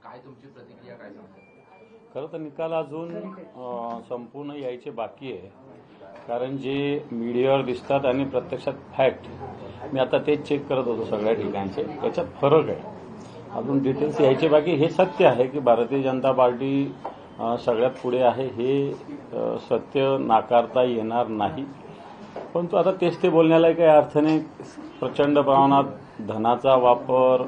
काय तुमची प्रतिक्रिया काय सांगता? खरं तर निकाल अजून संपूर्ण यायचे बाकी आहे, कारण जे मीडियावर दिसतात आणि प्रत्यक्षात फॅक्ट, मी आता तेच चेक करत होतो सगळ्या ठिकाणचे, याच्यात फरक आहे. अजून डिटेल्स यायचे बाकी. हे सत्य आहे की भारतीय जनता पार्टी सगळ्यात पुढे आहे, हे सत्य नाकारता येणार नाही. परंतु आता तेच ते बोलण्याला काही अर्थ नाही. प्रचंड प्रमाणात धनाचा वापर,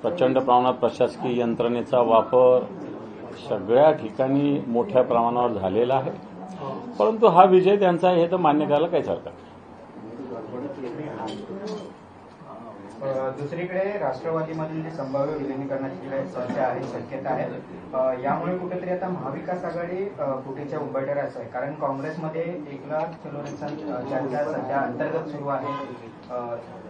प्रचंड प्रमाणात प्रशासकीय यंत्रणेचा वापर सगळ्या ठिकाणी मोठ्या प्रमाणावर झालेला आहे. परंतु हा विजय त्यांचा आहे हे तर मान्य करायला काहीच हरकत नाही. दुसरीकडे राष्ट्रवादीमधील जी संभाव्य विलिनीकरणाची चर्चा आहे, शक्यता आहे, यामुळे कुठेतरी आता महाविकास आघाडी फुटीच्या उंबरठ्यावर असं आहे. कारण काँग्रेसमध्ये एकनाथ चलोरेंचा चर्चा सध्या अंतर्गत सुरू आहे.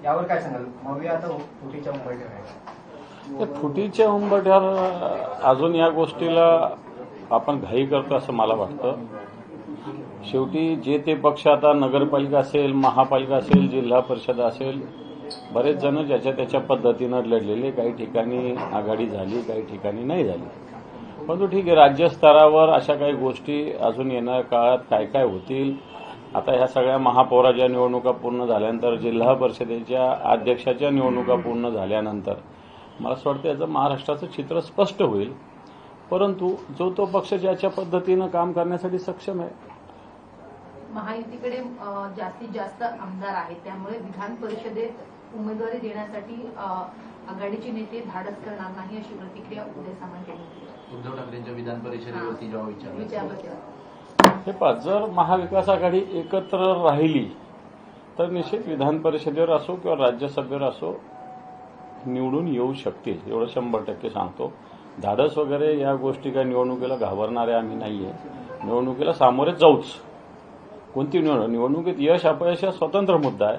यावर काय सांगाल? महाविकास आता फुटीच्या उंबरठ्यावर आहे. फुटीच्या उंबरठ्यावर अजून या गोष्टीला आपण घाई करतो असं मला वाटतं. शेवटी जे ते पक्ष आता नगरपालिका असेल, महापालिका असेल, जिल्हा परिषद असेल, बरेच जण ज्याच्या त्याच्या पद्धतीनं लढलेले. काही ठिकाणी आघाडी झाली, काही ठिकाणी नाही झाली. परंतु ठीक आहे, राज्यस्तरावर अशा काही गोष्टी अजून येणाऱ्या काळात काय काय होतील. आता ह्या सगळ्या महापौराच्या निवडणुका पूर्ण झाल्यानंतर, जिल्हा परिषदेच्या अध्यक्षाच्या निवडणुका पूर्ण झाल्यानंतर मला असं वाटतं याचं महाराष्ट्राचं चित्र स्पष्ट होईल. परंतु जो तो पक्ष ज्याच्या पद्धतीनं काम करण्यासाठी सक्षम आहे. महायुतीकडे जास्तीत जास्त आमदार आहेत, त्यामुळे विधान परिषदेत उमेदवारी देण्यासाठी आघाडीचे नेते धाडस करणार नाही, अशी प्रतिक्रिया उदय सामंत यांनी दिली. उद्धव ठाकरेंच्या विधान परिषदेवरती जेव्हा विचारलं हे पहा, जर महाविकास आघाडी एकत्र राहिली तर निश्चित विधान परिषदेवर असो किंवा राज्यसभेवर असो निवडून येऊ शकतील, एवढं 100% सांगतो. धाडस वगैरे या गोष्टी काय निवडणुकीला घाबरणारे आम्ही नाहीये. निवडणुकीला सामोरे जाऊच. कोणती निवडणुकीत यश अपयश हा स्वतंत्र मुद्दा आहे,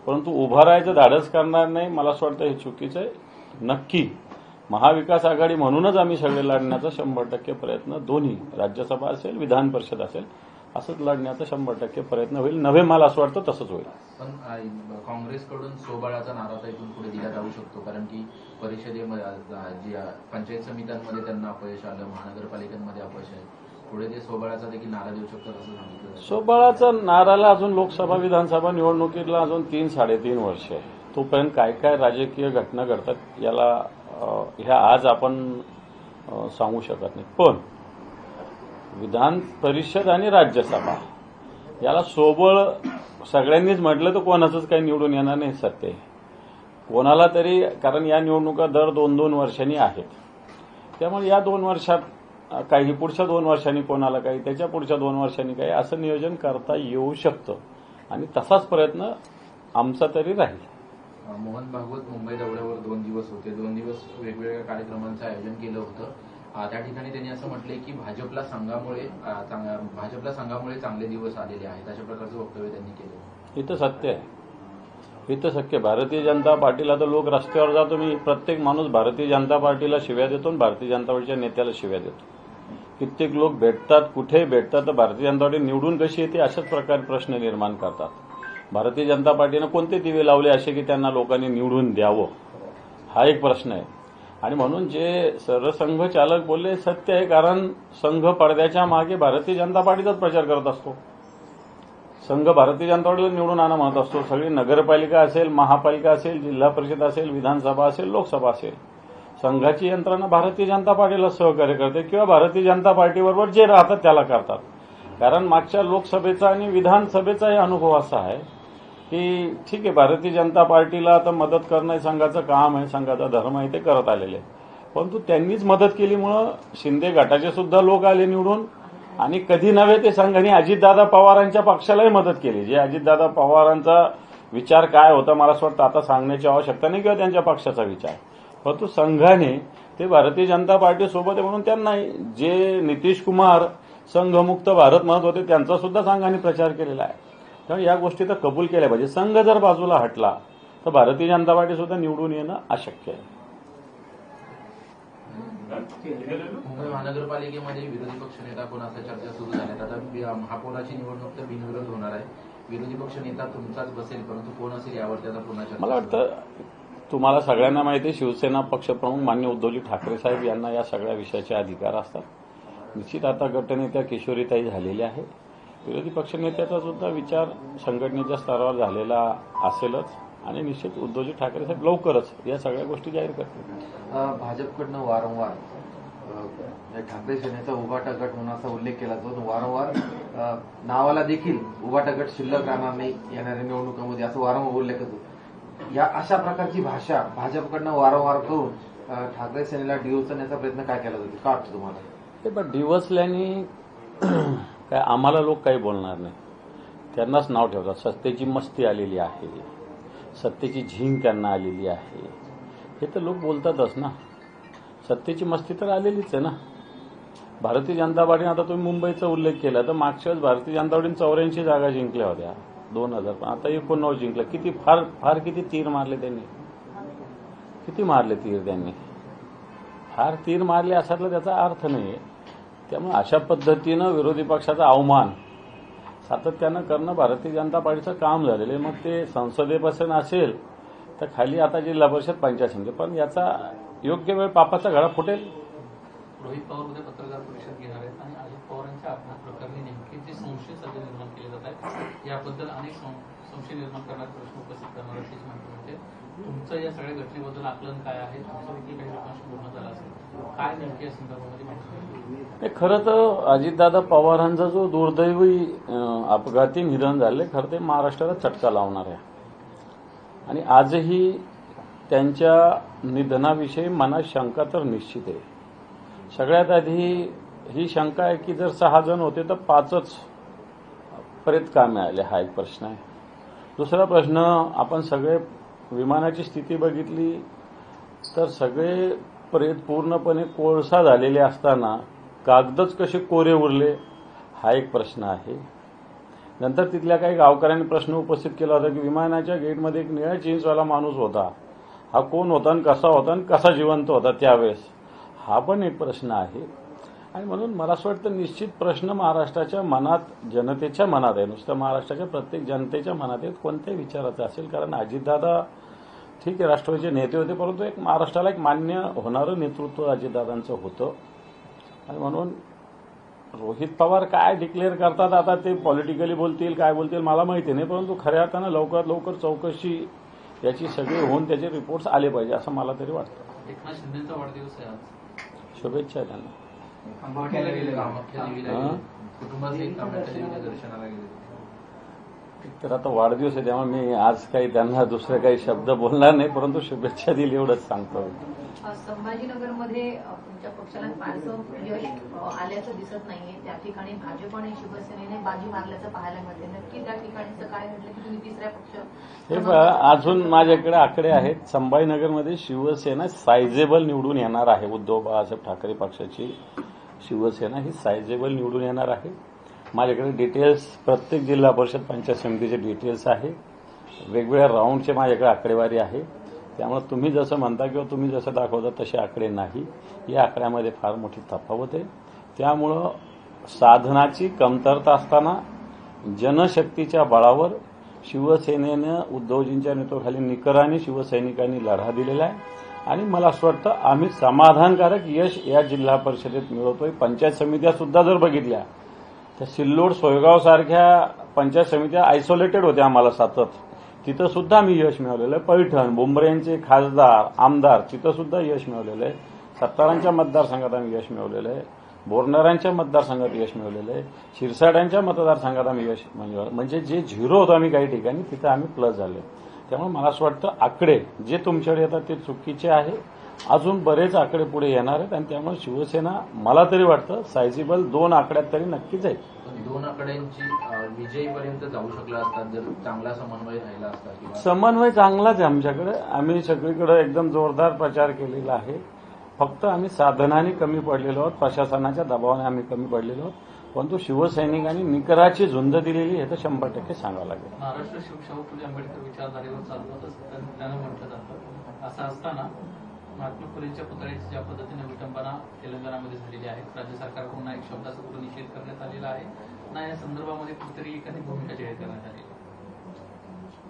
परंतु उभा राहायचं धाडस करणार नाही, मला असं वाटतं हे चुकीचं आहे. नक्की महाविकास आघाडी म्हणूनच आम्ही सगळे लढण्याचा 100% प्रयत्न, दोन्ही राज्यसभा असेल, विधान परिषद असेल, असंच लढण्याचा 100% प्रयत्न होईल. नव्हे, मला असं वाटतं तसंच होईल. पण काँग्रेसकडून सोबळाचा नारा इथून पुढे दिला जाऊ शकतो, कारण की परिषदेमध्ये जी पंचायत समित्यांमध्ये त्यांना अपयश आलं, महानगरपालिकांमध्ये अपयश आहे. पुढे ते सोबळाचा देखील नारा देऊ शकतात असं सांगितलं. सोबळाचा नाराला अजून लोकसभा विधानसभा निवडणुकीला अजून 3-3.5 वर्ष आहे. तोपर्यंत काय काय राजकीय घटना घडतात याला ह्या आज आपण सांगू शकत नाही. पण विधान परिषद आणि राज्यसभा याला सोबळ सगळ्यांनीच म्हटलं तर कोणाचंच काही निवडून येणार नाही, सत्य आहे. कोणाला तरी, कारण या निवडणुका दर 2-2 वर्षांनी आहेत. त्यामुळे या 2 वर्षात काही, पुढच्या 2 वर्षांनी कोणाला काही, त्याच्या पुढच्या 2 वर्षांनी काही, असं नियोजन करता येऊ शकतं आणि तसाच प्रयत्न आमचा तरी राहील. मोहन भागवत मुंबई दौऱ्यावर 2 दिवस होते. 2 दिवस वेगवेगळ्या कार्यक्रमांचं आयोजन केलं होतं. त्या ठिकाणी त्यांनी असं म्हटलंय की भाजपला संघामुळे चांगले दिवस आलेले आहेत, अशा प्रकारचं वक्तव्य त्यांनी केलं. इथं सत्य आहे, इथं शक्य. भारतीय जनता पार्टीला तर लोक रस्त्यावर जातो, मी प्रत्येक माणूस भारतीय जनता पार्टीला शिव्या देतो आणि भारतीय जनता पार्टीच्या नेत्याला शिव्या देतो. कित्येक लोक भेटतात, कुठे भेटतात, तर भारतीय जनता पार्टी निवडून कशी येते अशाच प्रकारे प्रश्न निर्माण करतात. भारतीय जनता पार्टीनं कोणते दिवे लावले असे की त्यांना लोकांनी निवडून द्यावं, हा एक प्रश्न आहे. आणि म्हणून जे सरसंघ चालक बोलले सत्य आहे, कारण संघ पडद्याच्या मागे भारतीय जनता पार्टीचाच प्रचार करत असतो. संघ भारतीय जनता पार्टीला निवडून आणा म्हणत असतो. सगळी नगरपालिका असेल, महापालिका असेल, जिल्हा परिषद असेल, विधानसभा असेल, लोकसभा असेल, संघाची यंत्रणा भारतीय जनता पार्टीला सहकार्य करते किंवा भारतीय जनता पार्टीबरोबर जे राहतात त्याला करतात. कारण मागच्या लोकसभेचा आणि विधानसभेचाही अनुभव असा आहे की ठीक आहे, भारतीय जनता पार्टीला आता मदत करणं संघाचं काम आहे, संघाचा धर्म आहे, ते करत आलेले. परंतु त्यांनीच मदत केलीमुळं शिंदे गटाचे सुद्धा लोक आले निवडून. आणि कधी नव्हे ते संघाने अजितदादा पवारांच्या पक्षालाही मदत केली. जे अजितदादा पवारांचा विचार काय होता मला असं वाटतं आता सांगण्याची आवश्यकता नाही, किंवा त्यांच्या पक्षाचा विचार. परंतु संघाने ते भारतीय जनता पार्टीसोबत आहे म्हणून त्यांना, जे नितीश कुमार संघमुक्त भारत म्हणत होते त्यांचा सुद्धा संघाने प्रचार केलेला आहे. त्यामुळे या गोष्टी तर कबूल केल्या पाहिजे. संघ जर बाजूला हटला तर भारतीय जनता पार्टी सुद्धा निवडून येणं अशक्य आहे. मुंबई महानगरपालिकेमध्ये विरोधी पक्षनेता कोण असा चर्चा सुरू झाल्यात. आता महापौराची निवडणूक तर बिनविरोध होणार आहे. विरोधी पक्षनेता तुमचाच बसेल, परंतु कोण असेल यावर त्याचा पुन्हा चर्चा. मला वाटतं तुम्हाला सगळ्यांना माहिती आहे, शिवसेना पक्षप्रमुख मान्य उद्धवजी ठाकरे साहेब यांना या सगळ्या विषयाचे अधिकार असतात. निश्चित आता गटनेत्या किशोरीताई झालेल्या आहे. विरोधी पक्षनेत्याचा सुद्धा विचार संघटनेच्या स्तरावर झालेला असेलच आणि निश्चित उद्धवजी ठाकरे साहेब लवकरच या सगळ्या गोष्टी जाहीर करतील. भाजपकडनं वारंवार ठाकरे सेनेचा उभाटा गट म्हणून असा उल्लेख केला जातो. वारंवार नावाला देखील उभाटा गट शिल्लक राहणार नाही येणाऱ्या निवडणुकांमध्ये असं वारंवार उल्लेख होतो. या अशा प्रकारची भाषा भाजपकडनं वारंवार करून ठाकरे सेनेला डिवचण्याचा प्रयत्न काय केला जातो, का वाटतं तुम्हाला? ते पण डिवचल्याने काय आम्हाला लोक काही बोलणार नाही. त्यांनाच नाव ठेवतात. सत्तेची मस्ती आलेली आहे, सत्तेची झिंग त्यांना आलेली आहे, हे तर लोक बोलतातच ना. सत्तेची मस्ती तर आलेलीच आहे ना. भारतीय जनता पार्टीने आता तुम्ही मुंबईचा उल्लेख केला तर मागच्या वेळेस भारतीय जनता पार्टीने 84 जागा जिंकल्या होत्या 2000, पण आता 89 जिंकल्या. किती फार किती तीर मारले त्यांनी, किती मारले तीर त्यांनी, फार तीर मारले असातला त्याचा अर्थ नाही. त्यामुळे अशा पद्धतीनं विरोधी पक्षाचा अवमान सातत्यानं करणं भारतीय जनता पार्टीचं काम झालेलं आहे. मग ते संसदेपासून असेल तर खाली आता जिल्हा परिषद पंचायत समिती, पण याचा योग्य वेळ पापाचा घडा फुटेल. रोहित पवार उद्या पत्रकार परिषद घेणार आहेत आणि अजित पवारांच्या अपघात प्रकरणी नेमके जे संशय सध्या निर्माण केले जात आहेत याबद्दल अनेक संशय निर्माण करणारे प्रश्न उपस्थित करणार असल्याची माहिती मिळते. तुमचं या सगळ्या घटनेबद्दल आकलन काय आहे? तुमचं देखील काही लोकांशी बोलणं झालं असेल, काय नेमकी या संदर्भामध्ये माहिती? खरं तर अजितदादा पवारांचा जो दुर्दैवी अपघाती निधन झाले, खरं ते महाराष्ट्राला चटका लावणार आहे. आणि आजही त्यांच्या निधनाविषयी मनात शंका तर निश्चित आहे. सगळ्यात आधी ही शंका आहे की जर 6 जण होते तर 5च प्रेत का मिळाले, हा एक प्रश्न आहे. दुसरा प्रश्न, आपण सगळे विमानाची स्थिती बघितली तर सगळे प्रेत पूर्णपणे कोळसा झालेले असताना कागदच कसे कोरे उरले, हा एक प्रश्न आहे. नंतर तिथल्या काही गावकऱ्यांनी प्रश्न उपस्थित केला होता की विमानाच्या गेटमध्ये एक निळ्या जीन्सवाला माणूस होता, हा कोण होता आणि कसा होता आणि कसा जिवंत होता त्यावेळेस, हा पण एक प्रश्न आहे. आणि म्हणून मला असं वाटतं निश्चित प्रश्न महाराष्ट्राच्या मनात, जनतेच्या मनात आहे. नुसतं महाराष्ट्राच्या प्रत्येक जनतेच्या मनात आहे, कोणत्याही विचाराचं असेल. कारण अजितदादा ठीक आहे राष्ट्रवादीचे नेते होते, परंतु एक महाराष्ट्राला एक मान्य होणारं नेतृत्व अजितदादांचं होतं. आणि म्हणून रोहित पवार काय डिक्लेअर करतात आता ते पॉलिटिकली बोलतील काय बोलतील मला माहिती नाही, परंतु खऱ्या अर्थानं लवकरात लवकर चौकशी याची सगळी होऊन त्याचे रिपोर्ट्स आले पाहिजे असं मला तरी वाटतं. एकनाथ शिंदेचा वाढदिवस आहे आज, शुभेच्छा आहे त्यांना. कुटुंबासहित कामाख्या देवीच्या दर्शनाला गेले. तर आता वाढदिवस आहे त्यामुळे मी आज काही त्यांना दुसरे काही शब्द बोलणार नाही, परंतु शुभेच्छा दिली एवढंच सांगतो. संभाजीनगरमध्ये तुमच्या पक्षाला फारसं यश आल्याचं दिसत नाहीये. त्या ठिकाणी भाजप आणि शिवसेनेने बाजी मारल्याचं पाहायला मिळते. नक्की त्या ठिकाणचं काय घडलं की तुम्ही तिसऱ्या पक्ष? हे बघा, अजून माझ्याकडे आकडे आहेत. संभाजीनगरमध्ये शिवसेना सायझेबल निवडून येणार आहे. उद्धव बाळासाहेब ठाकरे पक्षाची शिवसेना ही सायझेबल निवडून येणार आहे. माझ्याकडे डिटेल्स, प्रत्येक जिल्हा परिषद पंचायत समितीचे डिटेल्स आहे, वेगवेगळ्या राऊंडचे माझ्याकडे आकडेवारी आहे. त्यामुळे तुम्ही जसं म्हणता किंवा तुम्ही जसं दाखवता तसे आकडे नाही, या आकड्यामध्ये फार मोठी तफावत आहे. त्यामुळं साधनाची कमतरता असताना जनशक्तीच्या बळावर शिवसेनेनं उद्धवजींच्या नेतृत्वाखाली निकराने शिवसैनिकांनी लढा दिलेला आहे आणि मला असं वाटतं आम्ही समाधानकारक यश या जिल्हा परिषदेत मिळवतोय. पंचायत समित्या सुद्धा जर बघितल्या तर सिल्लोड, सोयगाव सारख्या पंचायत समित्या आयसोलेटेड होत्या आम्हाला सतत, तिथं सुद्धा आम्ही यश मिळवलेलं आहे. पैठण, बुंबरेंचे खासदार, आमदार, तिथं सुद्धा यश मिळवलेलं आहे. सत्तारांच्या मतदारसंघात आम्ही यश मिळवलेलं आहे. बोरणाऱ्यांच्या मतदारसंघात यश मिळवलेलं आहे. शिरसाड्यांच्या मतदारसंघात आम्ही यश मिळवलं. म्हणजे जे झिरो होतं आम्ही काही ठिकाणी तिथं आम्ही प्लस झाले. त्यामुळे मला असं वाटतं आकडे जे तुमच्याकडे येतात ते चुकीचे आहे. अजून बरेच आकडे पुढे येणार आहेत आणि त्यामुळे शिवसेना मला तरी वाटतं सायझेबल 2 आकड्यात तरी नक्कीच आहे. 2 आकड्यांची विजयीपर्यंत जाऊ शकला असतात जर चांगला समन्वय राहिला असता. किंवा समन्वय चांगलाच आहे आमच्याकडे. आम्ही सगळीकडे एकदम जोरदार प्रचार केलेला आहे. फक्त आम्ही साधनाने कमी पडलेलो आहोत, प्रशासनाच्या दबावाने आम्ही कमी पडलेलो आहोत. परंतु शिवसैनिकांनी निकराची झुंज दिलेली हे तर 100% सांगावं लागेल. महाराष्ट्र शिवशाहू फुले आंबेडकर विचारधारेवर चालवत असं त्यानं म्हटलं जातं. असं असताना महात्मा फुलेंच्या पुतळ्याची ज्या पद्धतीने विटंबना तेलंगणामध्ये झालेली आहे, राज्य सरकारकडून एक शब्दाचा कुठं निषेध करण्यात आलेला आहे ना, या संदर्भामध्ये कुठेतरी एखादी भूमिका जाहीर करण्यात आली.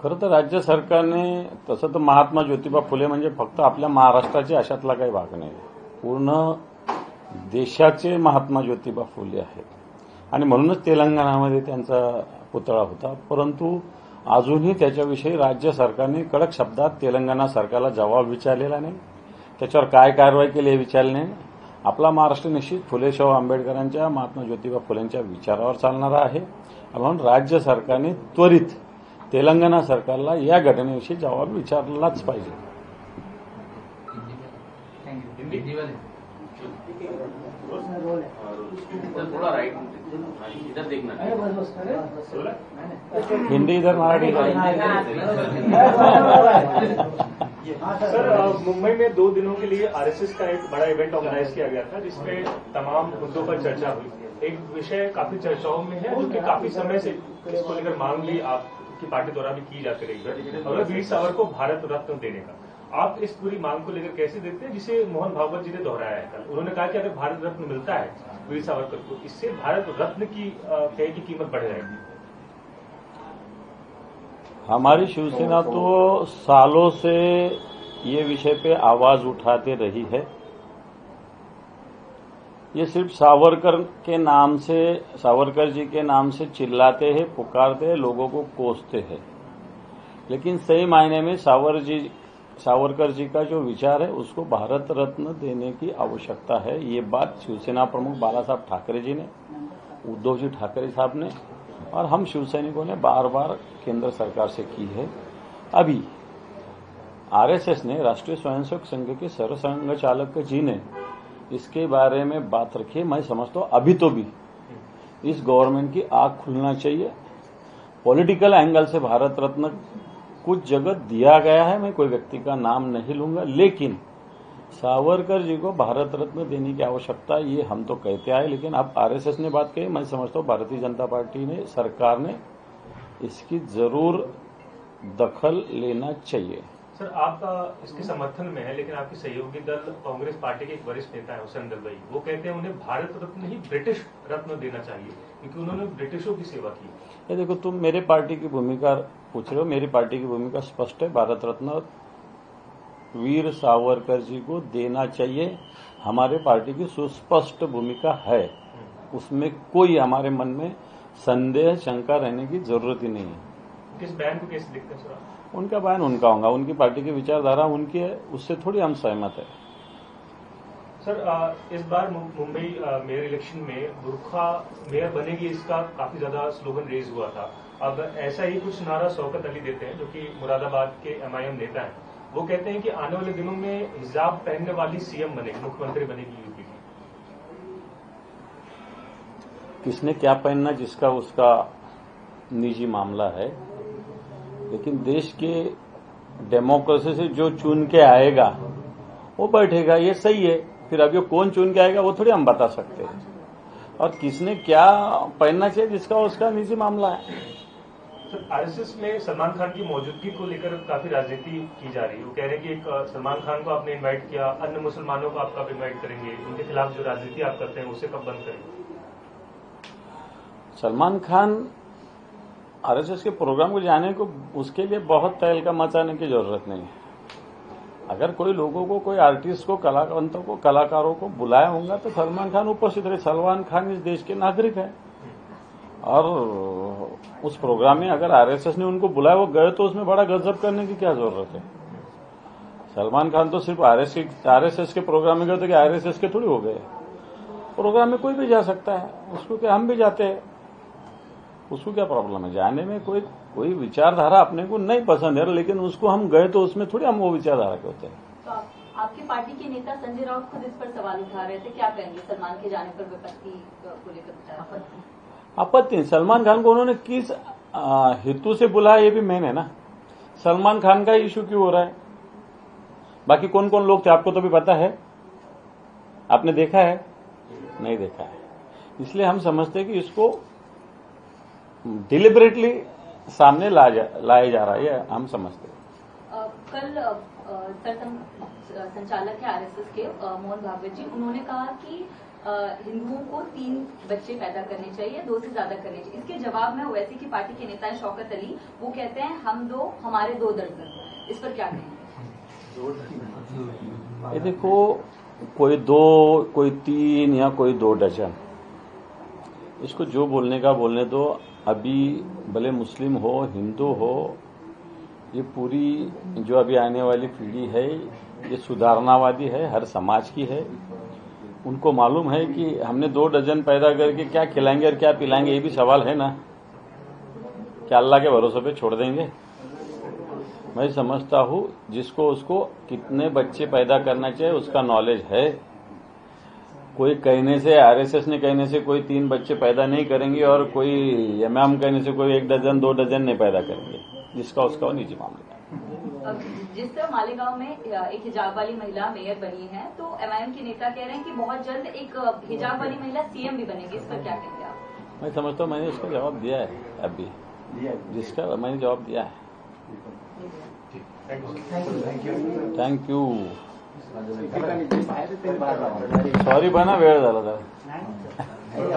खरं तर राज्य सरकारने तसं तर महात्मा ज्योतिबा फुले म्हणजे फक्त आपल्या महाराष्ट्राचे अशातला काही भाग नाही, पूर्ण देशाचे महात्मा ज्योतिबा फुले आहेत आणि म्हणूनच तेलंगणामध्ये त्यांचा पुतळा होता. परंतु अजूनही त्याच्याविषयी राज्य सरकारने कडक शब्दात तेलंगणा सरकारला जबाब विचारलेला नाही, त्याच्यावर काय कारवाई केली हे विचारले नाही. आपला महाराष्ट्र निश्चित फुले शाहू आंबेडकरांच्या महात्मा ज्योतिबा फुलेंच्या विचारावर चालणारा आहे. म्हणून राज्य सरकारने त्वरित तेलंगणा सरकारला या घटनेविषयी जबाब विचारलाच पाहिजे. हिंदी वाले इधर थोड़ा राइट, इधर देखना, हिंदी इधर मराठी इधर. सर, मुंबई में 2 दिनों के लिए आरएसएस का एक बड़ा इवेंट ऑर्गेनाइज किया गया था जिसमें तमाम मुद्दों पर चर्चा हुई. एक विषय काफी चर्चाओं में है जो कि काफी समय से इसको लेकर मांग भी आपकी पार्टी द्वारा भी की जाती रही है, और वीर सावरकर को भारत रत्न देने का. आप इस पूरी मांग को लेकर कैसे देखते हैं, जिसे मोहन भागवत जी ने दोहराया है कल? उन्होंने कहा कि अगर भारत रत्न मिलता है वीर सावरकर को, इससे भारत रत्न की कीमत बढ़ जाएगी. हमारी शिवसेना तो सालों से ये विषय पे आवाज उठाते रही है. ये सिर्फ सावरकर के नाम से, सावरकर जी के नाम से चिल्लाते हैं, पुकारते हैं, लोगों को कोसते हैं, लेकिन सही मायने में सावरकर जी का जो विचार है उसको भारत रत्न देने की आवश्यकता है. ये बात शिवसेना प्रमुख बाला साहब ठाकरे जी ने, उद्धव जी ठाकरे साहब ने और हम शिवसैनिकों ने बार बार केंद्र सरकार से की है. अभी आरएसएस ने, राष्ट्रीय स्वयंसेवक संघ के सरसंघ चालक जी ने इसके बारे में बात रखी है. मैं समझता हूं अभी तो भी इस गवर्नमेंट की आंख खुलना चाहिए. पॉलिटिकल एंगल से भारत रत्न कुछ जगह दिया गया है, मैं कोई व्यक्ति का नाम नहीं लूंगा, लेकिन सावरकर जी को भारत रत्न देने की आवश्यकता ये हम तो कहते आए, लेकिन अब आरएसएस ने बात कही. मैं समझता हूं भारतीय जनता पार्टी ने, सरकार ने इसकी जरूर दखल लेना चाहिए. सर, आपका इसके समर्थन में है, लेकिन आपकी सहयोगी दल कांग्रेस पार्टी के एक वरिष्ठ नेता है हुसैन दलवाई, वो कहते हैं उन्हें भारत रत्न ही ब्रिटिश रत्न देना चाहिए क्योंकि उन्होंने ब्रिटिशों की सेवा की. ये देखो, तुम मेरे पार्टी की भूमिका पूछ रहे हो, मेरी पार्टी की भूमिका स्पष्ट है. भारत रत्न वीर सावरकर जी को देना चाहिए. हमारे पार्टी की सुस्पष्ट भूमिका है, उसमें कोई हमारे मन में संदेह शंका रहने की जरूरत ही नहीं है. किस बयान को कैसे देखते हैं सर? उनका बयान उनका होगा, उनकी पार्टी की विचारधारा उनकी है, उससे थोड़ी हम सहमत है. सर, इस बार मुंबई मेयर इलेक्शन में बुरखा मेयर बनेगी, इसका काफी ज्यादा स्लोगन रेज हुआ था. अब ऐसा ही कुछ नारा शौकत अली देते हैं जो कि मुरादाबाद के एमआईएम नेता हैं. वो कहते हैं कि आने वाले दिनों में हिजाब पहनने वाली सीएम बनेगी, मुख्यमंत्री बनेगी यूपी की. किसने क्या पहनना, जिसका उसका निजी मामला है, लेकिन देश के डेमोक्रेसी से जो चुन के आएगा वो बैठेगा, ये सही है. फिर अब ये कौन चुन के आएगा वो थोड़ी हम बता सकते हैं. और किसने क्या पहनना चाहिए, जिसका उसका निजी मामला है. सर, आरएसएस में सलमान खान की मौजूदगी को लेकर काफी राजनीति की जा रही है. वो कह रहे हैं कि एक सलमान खान को आपने इनवाइट किया, अन्य मुसलमानों को आप कब इनवाइट करेंगे, उनके खिलाफ जो राजनीति आप करते हैं उसे कब बंद करेंगे? सलमान खान आरएसएस के प्रोग्राम को जाने को, उसके लिए बहुत तहलका मचाने की जरूरत नहीं है. अगर कोई लोगों को, कोई आर्टिस्ट को, कलाकारों को, कलाकारों को बुलाया होगा तो सलमान खान उपस्थित रहे. सलमान खान इस देश के नागरिक है और उस प्रोग्राम में अगर आरएसएस ने उनको बुलाया, वो गए, तो उसमें बड़ा गजब करने की क्या जरूरत है. सलमान खान तो सिर्फ आरएसएस के प्रोग्राम में गए तो क्या आरएसएस के थोड़ी हो गए. प्रोग्राम में कोई भी जा सकता है, उसको क्या हम भी जाते हैं, उसको क्या प्रॉब्लम है जाने में. कोई विचारधारा अपने को नहीं पसंद है, लेकिन उसको हम गए तो उसमें थोड़ी हम वो विचारधारा के होते हैं. तो आपकी पार्टी के नेता संजय राउत खुद इस पर सवाल उठा रहे थे, क्या कहेंगे सलमान के जाने पर विपत्ति को लेकर विचार? आपत्ति सलमान खान को उन्होंने किस हेतु से बुलाया, ये भी मैंने ना. सलमान खान का इश्यू क्यों हो रहा है, बाकी कौन कौन लोग थे आपको तो भी पता है, आपने देखा है? नहीं देखा है. इसलिए हम समझते हैं कि इसको डिलिबरेटली सामने लाया जा रहा है, हम समझते हैं. कल संचालक है आरएसएस के मोहन भागवत जी, उन्होंने कहा कि हिंदुओं को 3 बच्चे पैदा करने चाहिए, 2 से ज्यादा करने चाहिए। इसके जवाब में ओवैसी की पार्टी के नेता है शौकत अली, वो कहते हैं हम 2 हमारे 2 दर्जन। इस पर क्या कहेंगे? ये देखो, कोई 2, कोई 3 या कोई 2 डजन, इसको जो बोलने का बोलने दो। अभी भले मुस्लिम हो, हिंदू हो, ये पूरी जो अभी आने वाली पीढ़ी है ये सुधारनावादी है, हर समाज की है। उनको मालूम है कि हमने 2 डजन पैदा करके क्या खिलाएंगे और क्या पिलाएंगे, ये भी सवाल है ना। क्या अल्लाह के भरोसे पे छोड़ देंगे? मैं समझता हूं जिसको उसको कितने बच्चे पैदा करना चाहिए उसका नॉलेज है। कोई कहने से, आरएसएस ने कहने से कोई 3 बच्चे पैदा नहीं करेंगे और कोई इमाम कहने से कोई 1 डजन 2 डजन नहीं पैदा करेंगे। जिसका उसका निजी मामला है। जिस तरह मालेगांव में एक हिजाब वाली महिला मेयर बनी है, तो एमआईएम के नेता कह रहे हैं कि बहुत जल्द एक हिजाब वाली महिला सीएम भी बनेगी। इस पर क्या कहेंगे आप? मैं समझता हूँ मैंने उसका जवाब दिया है, अभी जिसका मैंने जवाब दिया है। थँक्यू. सॉरी पण वेळ झाला जरा.